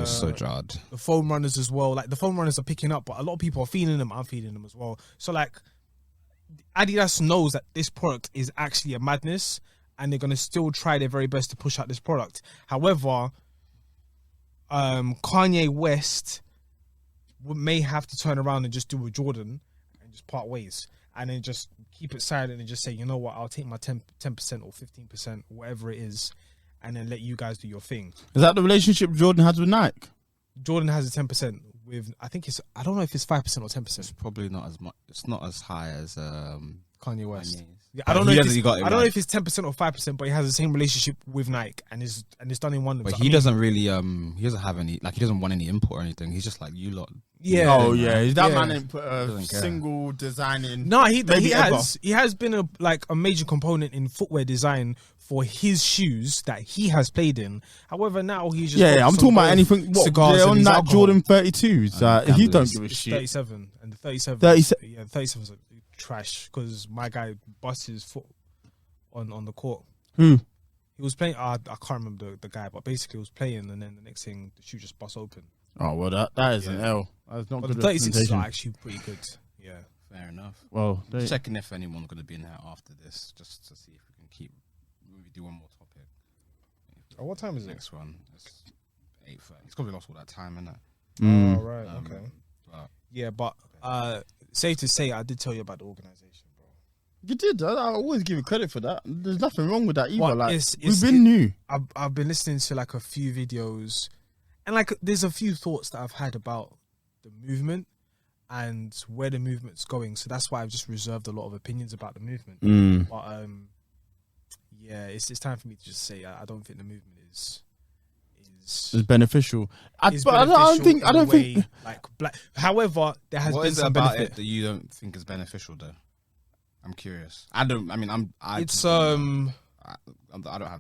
so jarred. the foam runners as well. Like the foam runners are picking up, but a lot of people are feeling them. I'm feeling them as well. So like, Adidas knows that this product is actually a madness, and they're gonna still try their very best to push out this product. However, Kanye West may have to turn around and just do a Jordan and just part ways, and then just keep it silent and just say, you know what, I'll take my 10% or 15%, whatever it is, and then let you guys do your thing. Is that the relationship Jordan has with Nike? Jordan has a 10% with, I don't know if it's 5% or 10%. It's probably not as much. It's not as high as Kanye West. Kanye's. Yeah, But I don't know. he If hasn't it's, got it I don't know right. if it's 10% or 5%, but he has the same relationship with Nike, and it's done in one. But he doesn't really he doesn't have any, like, he doesn't want any import or anything. He's just like, you lot. Yeah. Oh yeah, that Yeah. man ain't put a Doesn't care. single design in. No, he ever. has been a major component in footwear design for his shoes that he has played in. However, now he's just Yeah, I'm focused talking on about both anything. What cigars they're and on his that alcohol. Jordan 32s. He don't give a It's shit. 37 and the 37. 37. Yeah, 37 is trash because my guy bust his foot on the court. Who? He was playing. I can't remember the guy, but basically he was playing, and then the next thing the shoe just bust open. Oh well, that is an L. That's not But good the 36s representation. are actually pretty good. Yeah. Fair enough. Well, Just checking if anyone's going to be in there after this, just to see if we can keep. Maybe do one more topic. Oh, what time is it? Next one. It's 8:30. It's probably lost all that time, innit? Oh, right. Okay. But Yeah, but safe to say, I did tell you about the organization, bro. you did. I always give you credit for that. There's nothing wrong with that either. Well, like it's- we've been new. I've been listening to like a few videos, and like there's a few thoughts that I've had about the movement and where the movement's going. So that's why I've just reserved a lot of opinions about the movement. But yeah, it's time for me to just say I don't think the movement is It's beneficial. is But I don't think. beneficial I in don't a way, think. like black. However, there has what been is it some about benefit. it that you don't think is beneficial, though? I'm curious. I don't have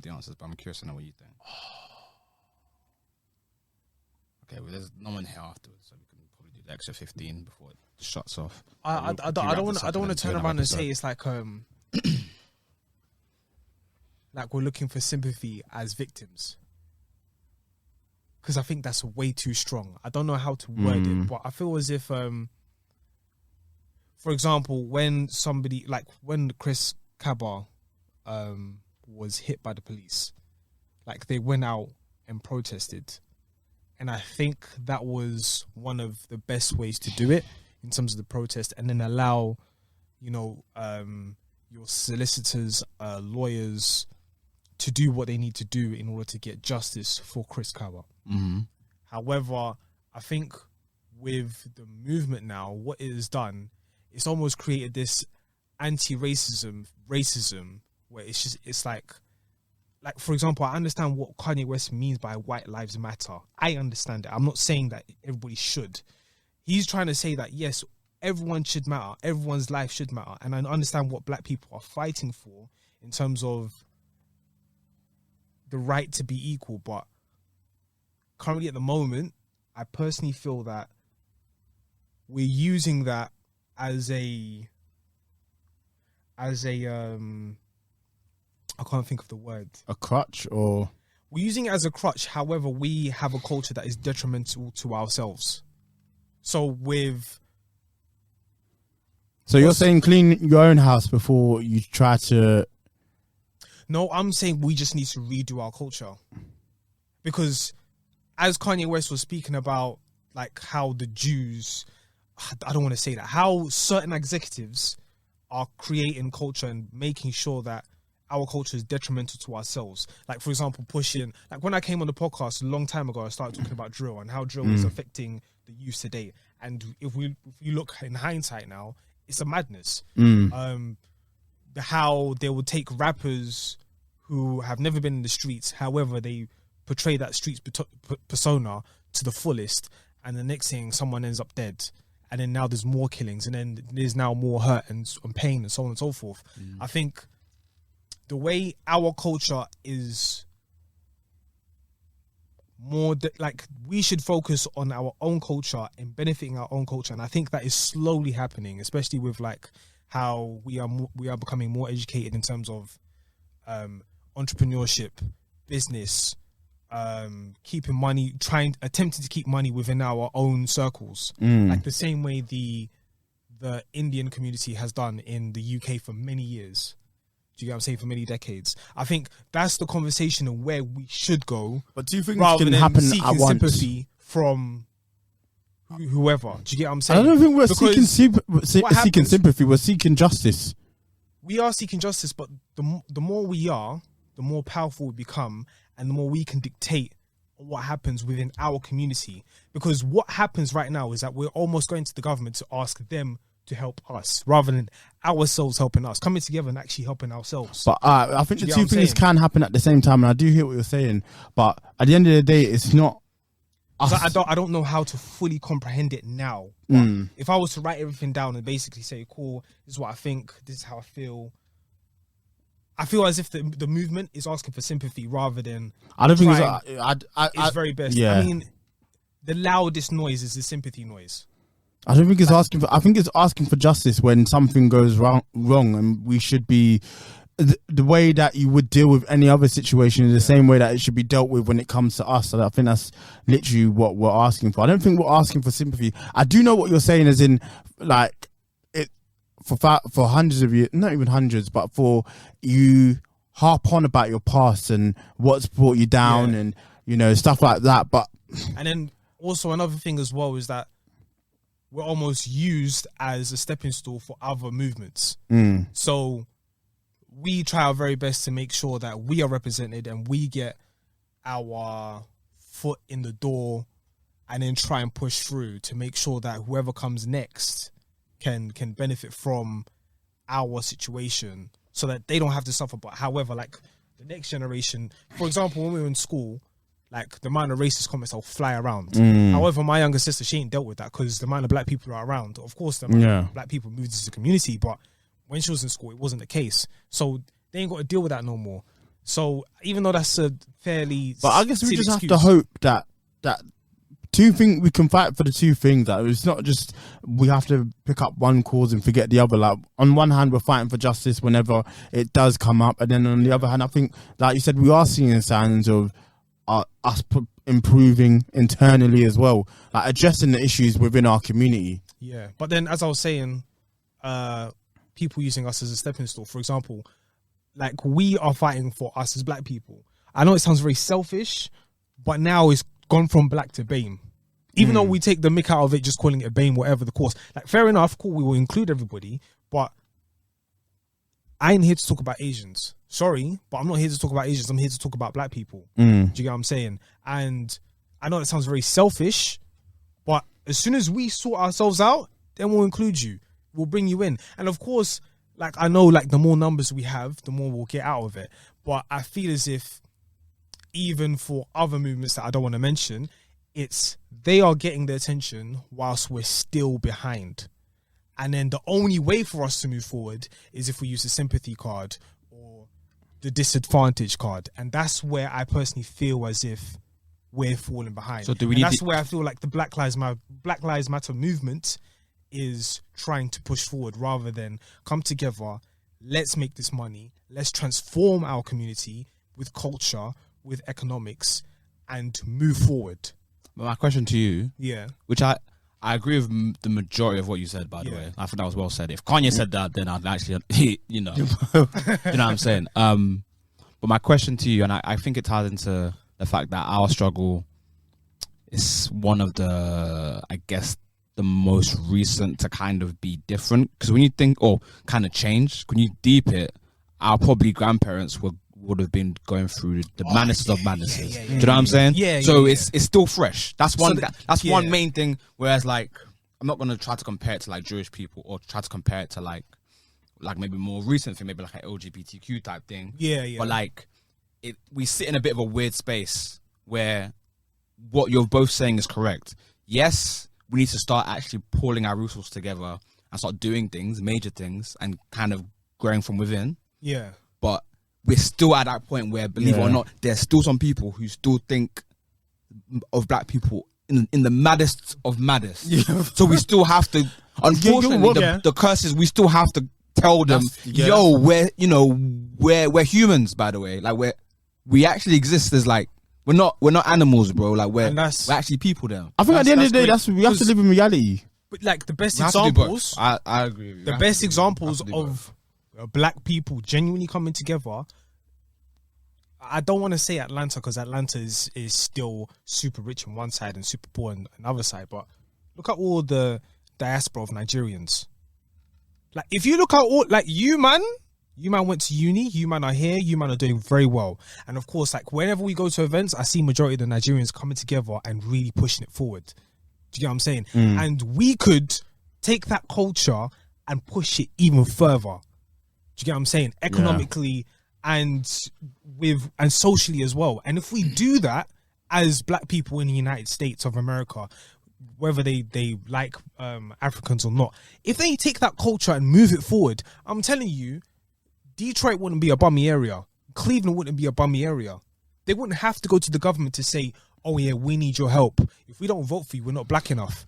the answers, but I'm curious to know what you think. Okay, well, there's no one here afterwards, so we can probably do the extra 15 before it shuts off. I don't want to turn around and say it's like like we're looking for sympathy as victims, because I think that's way too strong. I don't know how to word it, but I feel as if for example, when Chris Cabba was hit by the police, like they went out and protested, and I think that was one of the best ways to do it in terms of the protest, and then allow, your solicitors, lawyers, to do what they need to do in order to get justice for Chris Cabba. However, I think with the movement now, what it has done, it's almost created this anti-racism where it's like for example, I understand what Kanye West means by white lives matter. I understand it. I'm not saying that everybody should. He's trying to say that yes, everyone should matter, everyone's life should matter, and I understand what black people are fighting for in terms of the right to be equal. But currently at the moment, I personally feel that we're using that as a I can't think of the word. A crutch, or We're using it as a crutch. However, we have a culture that is detrimental to ourselves. So you're saying clean your own house before you try to. No, I'm saying we just need to redo our culture. Because as Kanye West was speaking about, like how the Jews, I don't want to say that, how certain executives are creating culture and making sure that our culture is detrimental to ourselves. Like, for example, pushing, like when I came on the podcast a long time ago, I started talking about drill and how drill is affecting the youth today. And if you look in hindsight now, it's a madness. How they will take rappers who have never been in the streets, however, they portray that streets persona to the fullest, and the next thing, someone ends up dead. And then now there's more killings, and then there's now more hurt and pain and so on and so forth. I think the way our culture is like we should focus on our own culture and benefiting our own culture, and I think that is slowly happening, especially with like how we are becoming more educated in terms of entrepreneurship, business, keeping money, attempting to keep money within our own circles, like the same way the Indian community has done in the UK for many years. Do you get what I'm saying? For many decades. I think that's the conversation of where we should go. But do you think rather can than happen seeking at once? sympathy from whoever? Do you get what I'm saying? I don't think we're Because seeking sympathy. We're seeking justice. We are seeking justice, but the more we are, the more powerful we become, and the more we can dictate what happens within our community. Because what happens right now is that we're almost going to the government to ask them to help us rather than ourselves helping us, coming together and actually helping ourselves. But I think the two things can happen at the same time, and I do hear what you're saying. But at the end of the day, it's not us. I don't know how to fully comprehend it now. If I was to write everything down and basically say, cool, this is what I think, this is how I feel as if the movement is asking for sympathy rather than I don't think it's very best. Yeah. I mean, the loudest noise is the sympathy noise. I don't think it's asking for. I think it's asking for justice when something goes wrong, and we should be the way that you would deal with any other situation in the same way that it should be dealt with when it comes to us. So I think that's literally what we're asking for. I don't think we're asking for sympathy. I do know what you're saying, as in like it for hundreds of years, not even hundreds, but for you harp on about your past and what's brought you down, and stuff like that. But and then also another thing as well is that we're almost used as a stepping stool for other movements. So we try our very best to make sure that we are represented and we get our foot in the door, and then try and push through to make sure that whoever comes next can benefit from our situation so that they don't have to suffer. But however, like the next generation, for example, when we were in school, like the amount of racist comments will fly around. However, my younger sister, she ain't dealt with that because the amount of black people are around. Of course, the amount of black people moved into the community, but when she was in school, it wasn't the case. So they ain't got to deal with that no more. So even though that's a fairly, but I guess we just have to hope that we can fight for the two things. That it's not just we have to pick up one cause and forget the other. Like on one hand, we're fighting for justice whenever it does come up, and then on the other hand, I think, like you said, we are seeing signs of us improving internally as well, like addressing the issues within our community. Yeah, but then as I was saying, people using us as a stepping stone. For example, like we are fighting for us as black people. I know it sounds very selfish, but now it's gone from black to BAME. Even though we take the mick out of it, just calling it BAME, whatever the course. Like fair enough, cool, we will include everybody, but I ain't here to talk about Asians. Sorry, but I'm not here to talk about Asians. I'm here to talk about black people. Do you get what I'm saying? And I know it sounds very selfish, but as soon as we sort ourselves out, then we'll include you. We'll bring you in. And of course, like I know like the more numbers we have, the more we'll get out of it. But I feel as if even for other movements that I don't want to mention, they are getting the attention whilst we're still behind. And then the only way for us to move forward is if we use the sympathy card or the disadvantage card. And that's where I personally feel as if we're falling behind. So that's where I feel like the Black Lives Matter movement is trying to push forward rather than come together. Let's make this money. Let's transform our community with culture, with economics, and move forward. But my question to you, which I agree with the majority of what you said, by the way. I think that was well said. If Kanye said that, then I'd actually, you know what I'm saying. But my question to you, and I think it ties into the fact that our struggle is one of the, I guess, the most recent to kind of be different. Because when you think, kind of change, when you deep it, our probably grandparents would have been going through the madnesses of madnesses. Do you know what I'm saying? It's still fresh. That's one. That's one main thing. Whereas, like, I'm not gonna try to compare it to like Jewish people or try to compare it to like maybe more recent thing, maybe like an LGBTQ type thing. But like, we sit in a bit of a weird space where what you're both saying is correct. Yes, we need to start actually pulling our resources together and start doing things, major things, and kind of growing from within. But we're still at that point where, believe it or not, there's still some people who still think of black people in the maddest of maddest. Yeah. So we still have to, unfortunately, the curses, we still have to tell them, we're humans, by the way. Like we actually exist as like, we're not animals, bro. Like we're actually people now. I think at the end of the day, we have to live in reality. But like the best examples, I agree with you. The best examples of black people genuinely coming together. I don't want to say Atlanta because Atlanta is still super rich on one side and super poor on another side. But look at all the diaspora of Nigerians. Like if you look at all, like you man went to uni, you man are here, you man are doing very well. And of course, like whenever we go to events, I see majority of the Nigerians coming together and really pushing it forward. Do you get what I'm saying? And we could take that culture and push it even further. Do you get what I'm saying? Economically and socially as well. And if we do that as black people in the United States of America, whether they like Africans or not, if they take that culture and move it forward, I'm telling you, Detroit wouldn't be a bummy area. Cleveland wouldn't be a bummy area. They wouldn't have to go to the government to say, oh yeah, we need your help. If we don't vote for you, we're not black enough.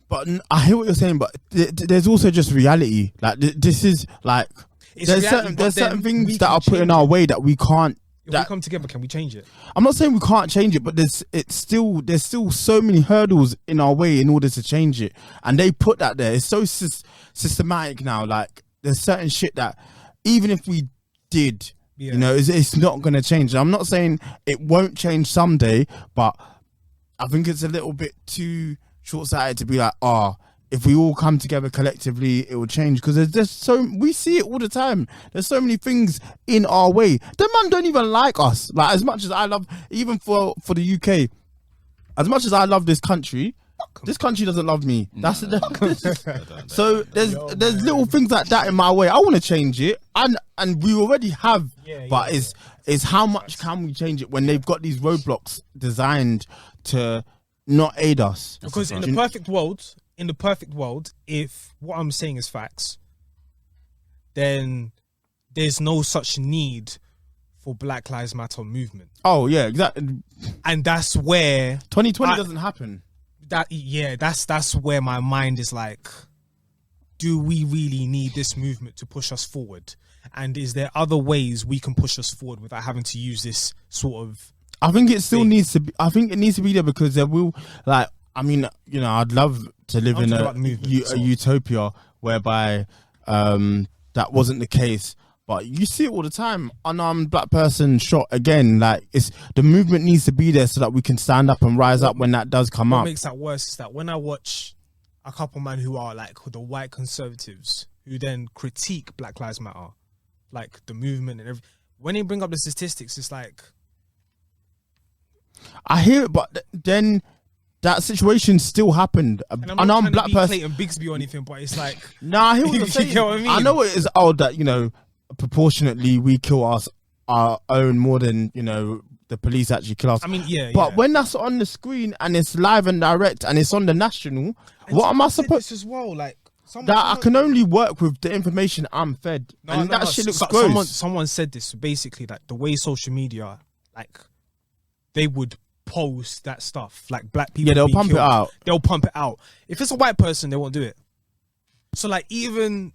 But I hear what you're saying, but there's also just reality. Like this is like, there's certain things that are put in our way that we can't. If we come together, can we change it? I'm not saying we can't change it, but there's still so many hurdles in our way in order to change it. And they put that there. It's so systematic now. Like there's certain shit that even if we did, it's not going to change. I'm not saying it won't change someday, but I think it's a little bit too short-sighted to be like, if we all come together collectively, it will change. Because there's just we see it all the time. There's so many things in our way. The man don't even like us. Like as much as I love, even for the UK, as much as I love this country doesn't love me. That's so there's little things like that in my way. I want to change it, and we already have. But is how much can we change it when they've got these roadblocks designed to not aid us? Because in the perfect world, if what I'm saying is facts, then there's no such need for Black Lives Matter movement. Oh yeah, exactly. And that's where 2020 doesn't happen. That's where my mind is like, do we really need this movement to push us forward? And is there other ways we can push us forward without having to use this sort of? I think it still needs to be. I think it needs to be there because there will, like, I mean, I'd love to live in a utopia whereby that wasn't the case. But you see it all the time. Unarmed black person shot again. Like the movement needs to be there so that we can stand up and rise up when that does come up. What makes that worse is that when I watch a couple men who are like the white conservatives who then critique Black Lives Matter, like the movement and everything, when they bring up the statistics, it's like, I hear it, but then that situation still happened. And I'm not black person, Clayton Bigsby or anything, but it's like, I hear what you're saying. You know what I mean? I know it is odd that proportionately we kill our own more than the police actually kill us. I mean, but when that's on the screen and it's live and direct and it's on the national, and what am I supposed as well? Like I can only work with the information I'm fed, shit looks gross. Someone said this basically, like the way social media, like they would post that stuff, like black people. Yeah, they'll pump it out. They'll pump it out. If it's a white person, they won't do it. So like even.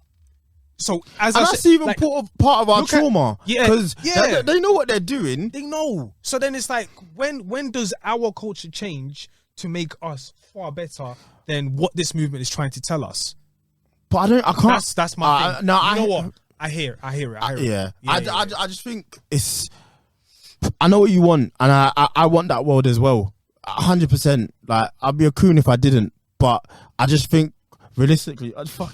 So that's even like, part of our trauma. Because they know what they're doing. They know. So then it's like, when does our culture change to make us far better than what this movement is trying to tell us? But I can't. That's my thing. No, you know what? I hear it. I just think it's. I know what you want, and I want that world as well. 100%. Like I'd be a coon if I didn't, but I just think. Realistically, I was trying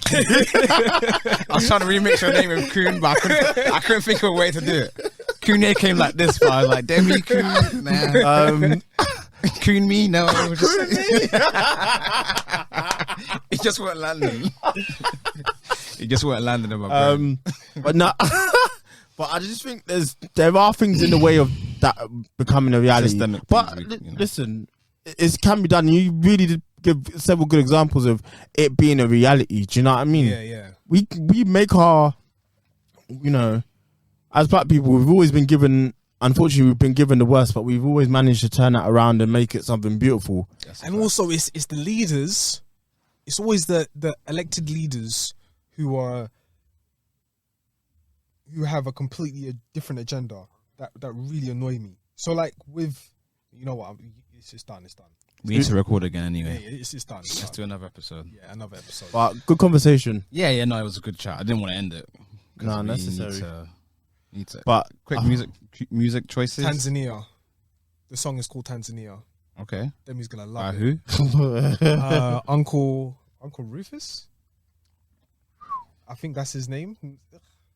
to remix your name with Coon, but I couldn't think of a way to do it. Kanye came like this, but I was like, damn you, Coon, man. Coon me, no. It just weren't landing. It just weren't landing in my brain. But no, but I just think there are things in the way of that becoming a reality. But listen, it can be done. You really did give several good examples of it being a reality. Do you know what I mean? Yeah. We make our, as black people, we've always been given unfortunately, we've been given the worst, but we've always managed to turn that around and make it something beautiful. And also, it's the leaders. It's always the elected leaders who have a completely different agenda that really annoy me. So like with, you know what, it's done. We need to record again anyway. Yeah, it's done. Let's do another episode. Yeah, another episode. But good conversation. Yeah, no, it was a good chat. I didn't want to end it. No, We necessary. Need to. But Quick music choices. Tanzania. The song is called Tanzania. Okay. Demi's gonna By love it. who? Uncle Rufus. I think that's his name.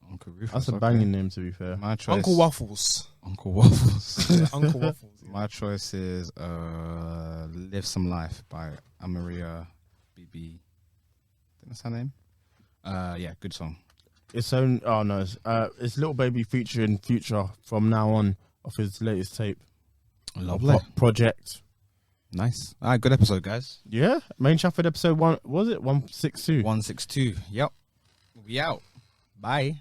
Uncle Rufus. that's a banging name, to be fair. My choice. Uncle Waffles. Uncle Waffles. Yeah, Uncle Waffles. Yeah. My choice is "Live Some Life" by Amaria BB. I think that's her name. Yeah, good song. It's it's Little Baby featuring Future from now on off his latest tape. Lovely. Project. Nice. All right, good episode, guys. Yeah, Made In Chafford episode 1, was it 162? 162. Yep. We out. Bye.